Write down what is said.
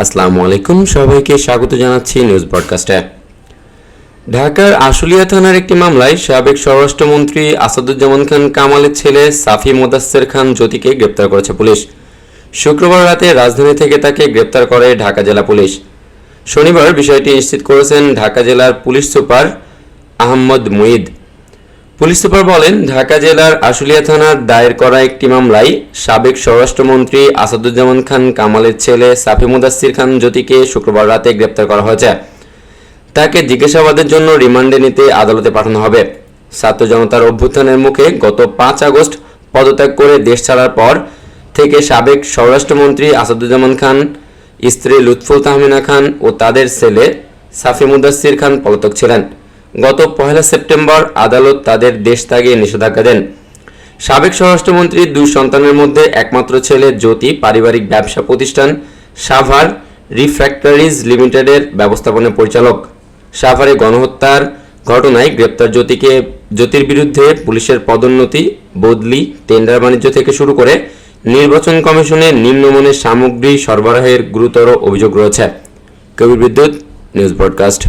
আসসালামু আলাইকুম, সবাইকে স্বাগত জানাচ্ছি নিউজ ব্রডকাস্টে। ঢাকার আশুলিয়া থানার একটি মামলায় সাবেক স্বরাষ্ট্রমন্ত্রী আসাদুজ্জামান খান কামালের ছেলে সাফি মোদাচ্ছের খান জ্যোতিকে গ্রেপ্তার করেছে পুলিশ। শুক্রবার রাতে রাজধানী থেকে তাকে গ্রেপ্তার করে ঢাকা জেলা পুলিশ। শনিবার বিষয়টি নিশ্চিত করেছেন ঢাকা জেলার police super Ahmad Muid. Police super বলেন, ঢাকা জেলার আশুলিয়া থানার দায়ের করা একটি মামলায় সাবেক স্বরাষ্ট্রমন্ত্রী আসাদুজ্জামান খান কামালের ছেলে সাফি মোদাচ্ছের খান জ্যোতিকে শুক্রবার রাতে গ্রেপ্তার করা হয়েছে। তাকে জিজ্ঞাসাবাদের জন্য রিমান্ডে নিতে আদালতে পাঠানো হবে। ছাত্র জনতার অভ্যুত্থানের মুখে গত 5 আগস্ট পদত্যাগ করে দেশ ছাড়ার পর থেকে সাবেক স্বরাষ্ট্রমন্ত্রী আসাদুজ্জামান খান, স্ত্রী লুৎফুল তাহমিনা খান ও তাদের ছেলে সাফি মোদাচ্ছের খান পলাতক ছিলেন। গত 1 সেপ্টেম্বর আদালত তাদের দেশ ত্যাগে নিষেধাজ্ঞা দেন। সাবেক স্বরাষ্ট্রমন্ত্রীর 2 সন্তানের মধ্যে একমাত্র ছেলে জ্যোতি পারিবারিক ব্যবসা প্রতিষ্ঠান সাভার রিফ্র্যাক্টারিজ লিমিটেডের ব্যবস্থাপনা পরিচালক। সাভারে গণহত্যার ঘটনায় গ্রেপ্তার জ্যোতির বিরুদ্ধে পুলিশের পদোন্নতি, বদলি, টেন্ডার বাণিজ্য থেকে শুরু করে নির্বাচন কমিশনে নিম্নমানের সামগ্রী সরবরাহের গুরুতর অভিযোগ রয়েছে। কবির বিদ্যুৎ, নিউজ ব্রডকাস্ট।